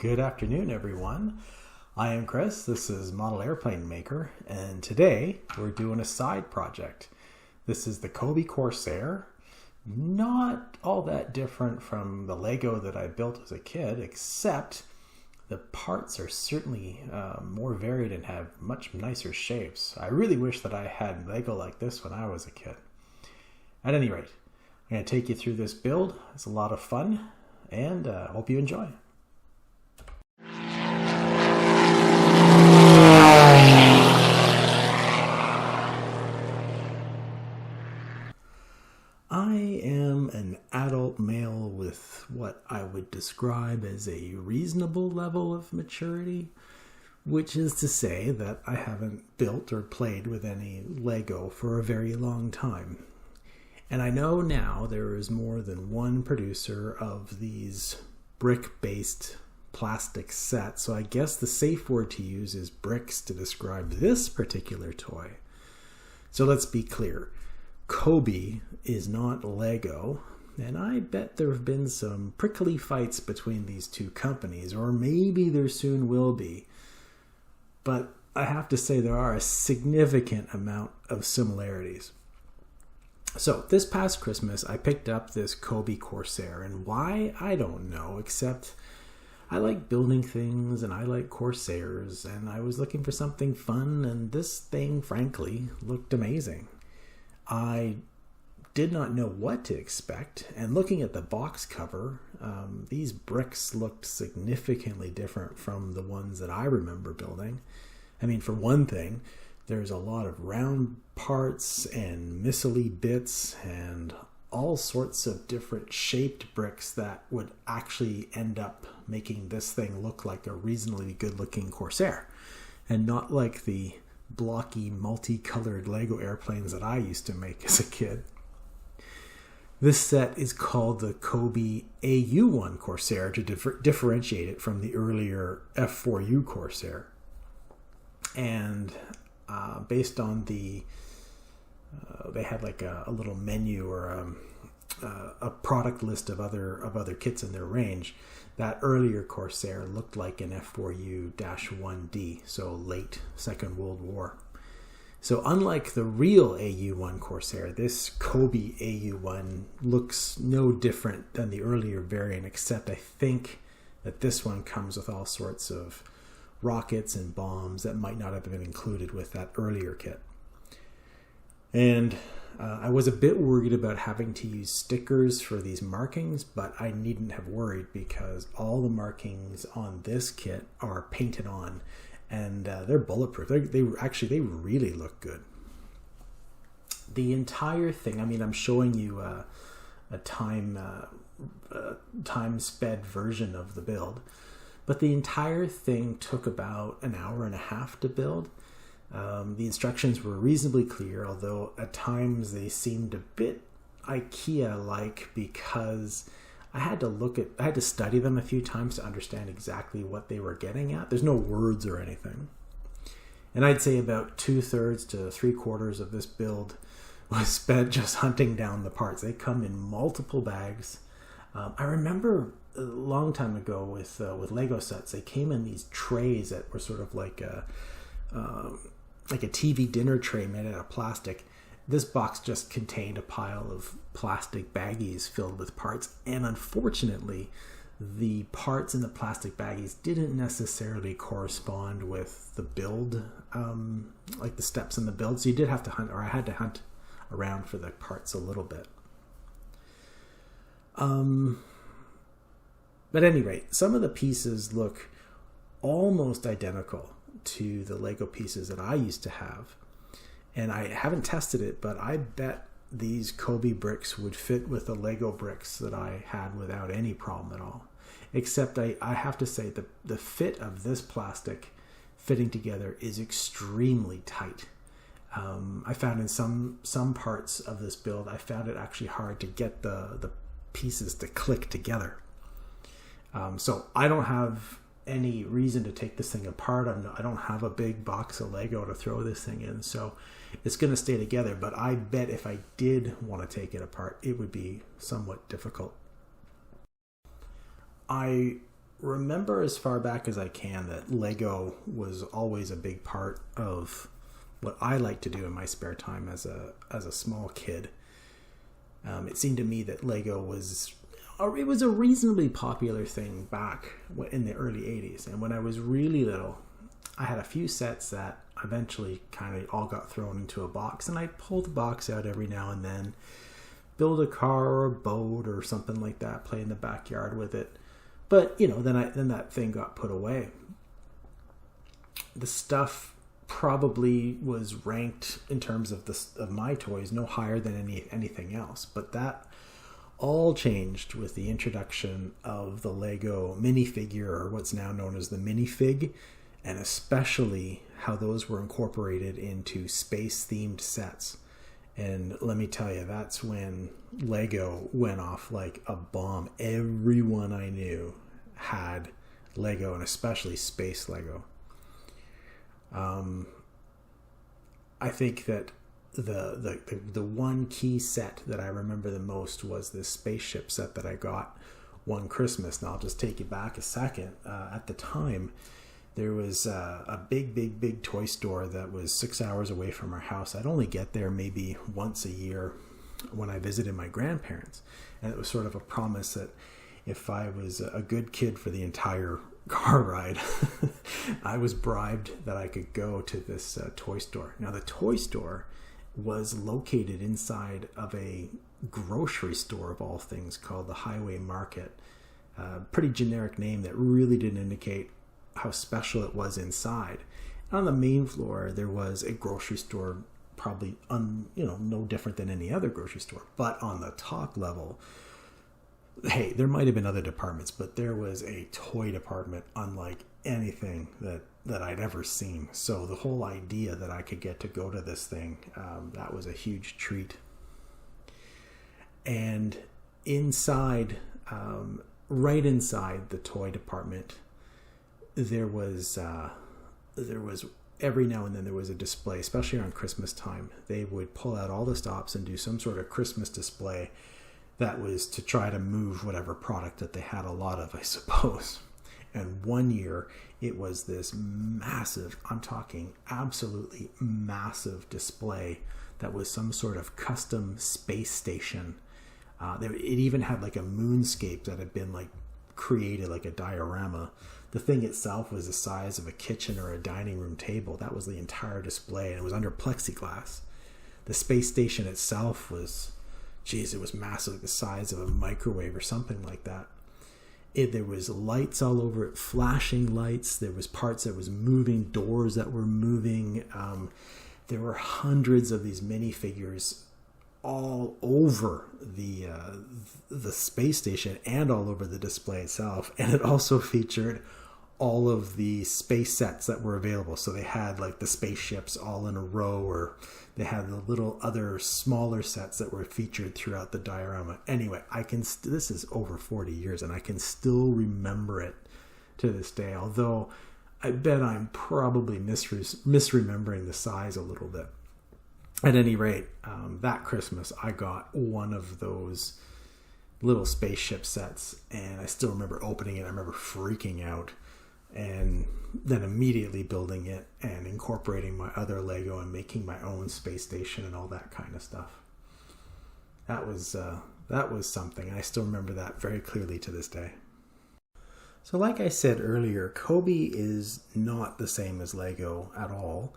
Good afternoon, everyone. I am Chris. This is Model Airplane Maker, and today we're doing a side project. This is the Cobi Corsair. Not all that different from the Lego that I built as a kid, except the parts are certainly more varied and have much nicer shapes. I really wish that I had Lego like this when I was a kid. At any rate, I'm going to take you through this build. It's a lot of fun, and hope you enjoy. I am an adult male with what I would describe as a reasonable level of maturity, which is to say that I haven't built or played with any Lego for a very long time. And I know now there is more than one producer of these brick-based plastic sets, so I guess the safe word to use is bricks to describe this particular toy. So let's be clear. Cobi is not Lego, and I bet there have been some prickly fights between these two companies, or maybe there soon will be. But I have to say there are a significant amount of similarities. So this past Christmas, I picked up this Cobi Corsair, and why, I don't know, except I like building things and I like Corsairs, and I was looking for something fun, and this thing, frankly, looked amazing. I did not know what to expect, and looking at the box cover, these bricks looked significantly different from the ones that I remember building. I mean, for one thing, there's a lot of round parts and missile bits and all sorts of different shaped bricks that would actually end up making this thing look like a reasonably good-looking Corsair, and not like the blocky, multicolored Lego airplanes that I used to make as a kid. This set is called the Cobi AU1 Corsair to differentiate it from the earlier F4U Corsair. And based on the, they had like a little menu or a product list of other kits in their range. That earlier Corsair looked like an F4U-1D, so late Second World War. So unlike the real AU1 Corsair, this Cobi AU1 looks no different than the earlier variant, except I think that this one comes with all sorts of rockets and bombs that might not have been included with that earlier kit. And I was a bit worried about having to use stickers for these markings, but I needn't have worried because all the markings on this kit are painted on, and they're bulletproof. They really look good. The entire thing, I mean, I'm showing you a time-sped version of the build, but the entire thing took about an hour and a half to build. The instructions were reasonably clear, although at times they seemed a bit IKEA-like because I had to study them a few times to understand exactly what they were getting at. There's no words or anything. And I'd say about 2/3 to 3/4 of this build was spent just hunting down the parts. They come in multiple bags. I remember a long time ago with Lego sets, they came in these trays that were sort of like a TV dinner tray made out of plastic. This box just contained a pile of plastic baggies filled with parts, and unfortunately the parts in the plastic baggies didn't necessarily correspond with the build, like the steps in the build, so you did have to hunt, or I had to hunt around for the parts a little bit. But at any rate, some of the pieces look almost identical to the Lego pieces that I used to have, and I haven't tested it, but I bet these Cobi bricks would fit with the Lego bricks that I had without any problem at all. Except I have to say the fit of this plastic fitting together is extremely tight. I found in some parts of this build, I found it actually hard to get the pieces to click together. So I don't have any reason to take this thing apart. I don't have a big box of Lego to throw this thing in, so it's going to stay together, but I bet if I did want to take it apart, it would be somewhat difficult. I remember as far back as I can that Lego was always a big part of what I like to do in my spare time as a small kid. It seemed to me that Lego was a reasonably popular thing back in the early 80s. And when I was really little, I had a few sets that eventually kind of all got thrown into a box, and I pulled the box out every now and then, build a car or a boat or something like that, play in the backyard with it. But, then that thing got put away. The stuff probably was ranked in terms of my toys no higher than anything else. But that all changed with the introduction of the Lego minifigure, or what's now known as the minifig, and especially how those were incorporated into space-themed sets. And let me tell you, that's when Lego went off like a bomb. Everyone I knew had Lego, and especially space Lego. I think that the one key set that I remember the most was this spaceship set that I got one Christmas. Now I'll just take you back a second. At the time, there was a big toy store that was 6 hours away from our house. I'd only get there maybe once a year when I visited my grandparents. And it was sort of a promise that if I was a good kid for the entire car ride, I was bribed that I could go to this toy store. Now, the toy store was located inside of a grocery store, of all things, called the Highway Market. Pretty generic name that really didn't indicate how special it was inside. On the main floor, there was a grocery store, probably no different than any other grocery store. But on the top level, hey, there might have been other departments, but there was a toy department unlike anything that I'd ever seen. So the whole idea that I could get to go to this thing, that was a huge treat. And inside, right inside the toy department, there was every now and then there was a display, especially around Christmas time. They would pull out all the stops and do some sort of Christmas display that was to try to move whatever product that they had a lot of, I suppose. And one year it was this massive, I'm talking absolutely massive display that was some sort of custom space station. It even had like a moonscape that had been like created, like a diorama. The thing itself was the size of a kitchen or a dining room table. That was the entire display, and it was under plexiglass. The space station itself was, it was massive, the size of a microwave or something like that. There was lights all over it, flashing lights. There was parts that was moving, doors that were moving. There were hundreds of these minifigures all over the space station and all over the display itself. And it also featured all of the space sets that were available. So they had like the spaceships all in a row, or they had the little other smaller sets that were featured throughout the diorama. Anyway, this is over 40 years and I can still remember it to this day, although I bet I'm probably misremembering the size a little bit. At any rate, that Christmas I got one of those little spaceship sets, and I still remember opening it. I remember freaking out, and then immediately building it and incorporating my other Lego and making my own space station and all that kind of stuff. That was something. I still remember that very clearly to this day. So like I said earlier, Cobi is not the same as Lego at all.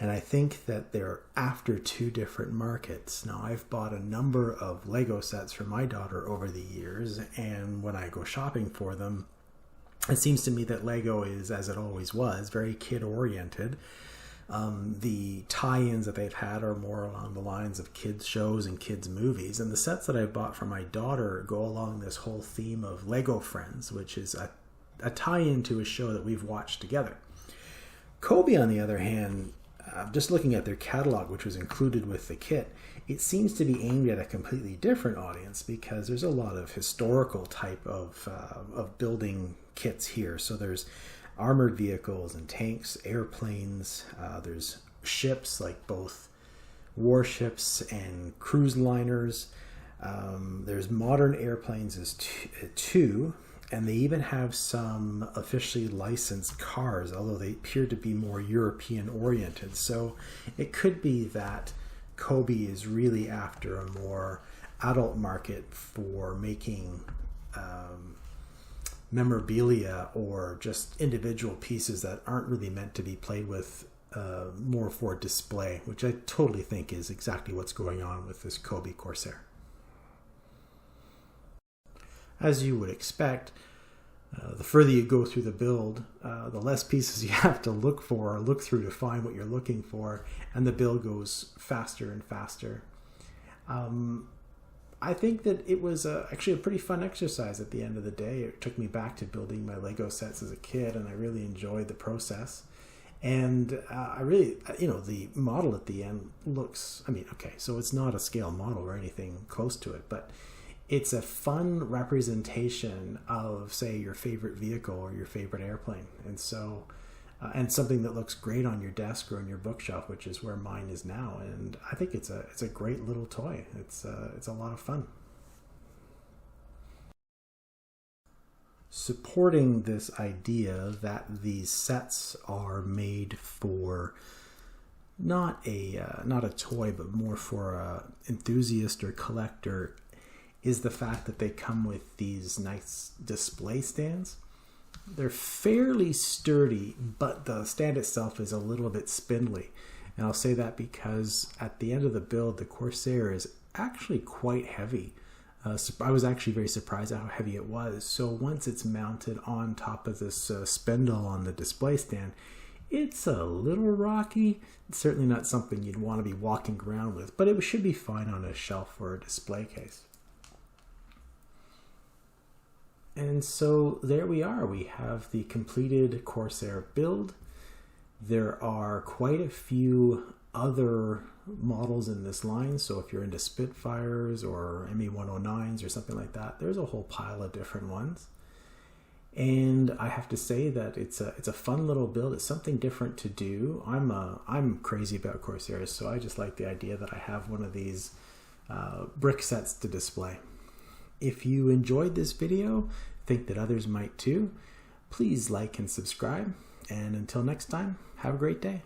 And I think that they're after two different markets. Now, I've bought a number of Lego sets for my daughter over the years, and when I go shopping for them, it seems to me that Lego is, as it always was, very kid-oriented. The tie-ins that they've had are more along the lines of kids' shows and kids' movies, and the sets that I've bought for my daughter go along this whole theme of Lego Friends, which is a tie-in to a show that we've watched together. Cobi, on the other hand, just looking at their catalog, which was included with the kit, it seems to be aimed at a completely different audience, because there's a lot of historical type of building kits here. So there's armored vehicles and tanks, airplanes, there's ships, like both warships and cruise liners. There's modern airplanes as two. And they even have some officially licensed cars, although they appear to be more European oriented. So it could be that Cobi is really after a more adult market for making memorabilia or just individual pieces that aren't really meant to be played with, more for display, which I totally think is exactly what's going on with this Cobi Corsair. As you would expect, the further you go through the build, the less pieces you have to look for or look through to find what you're looking for, and the build goes faster and faster. I think that it was actually a pretty fun exercise at the end of the day. It took me back to building my Lego sets as a kid, and I really enjoyed the process. And I really, the model at the end looks, okay, so it's not a scale model or anything close to it, but it's a fun representation of, say, your favorite vehicle or your favorite airplane. And so, and something that looks great on your desk or on your bookshelf, which is where mine is now. And I think it's a great little toy. It's a lot of fun. Supporting this idea that these sets are made for not a toy, but more for a enthusiast or collector, is the fact that they come with these nice display stands. They're fairly sturdy, but the stand itself is a little bit spindly. And I'll say that because at the end of the build, the Corsair is actually quite heavy. I was actually very surprised at how heavy it was. So once it's mounted on top of this spindle on the display stand, it's a little rocky. It's certainly not something you'd want to be walking around with, but it should be fine on a shelf or a display case. And so there we are. We have the completed Corsair build. There are quite a few other models in this line. So if you're into Spitfires or ME-109s or something like that, there's a whole pile of different ones. And I have to say that it's a fun little build. It's something different to do. I'm crazy about Corsairs, so I just like the idea that I have one of these brick sets to display. If you enjoyed this video, think that others might too, please like and subscribe. And until next time, have a great day.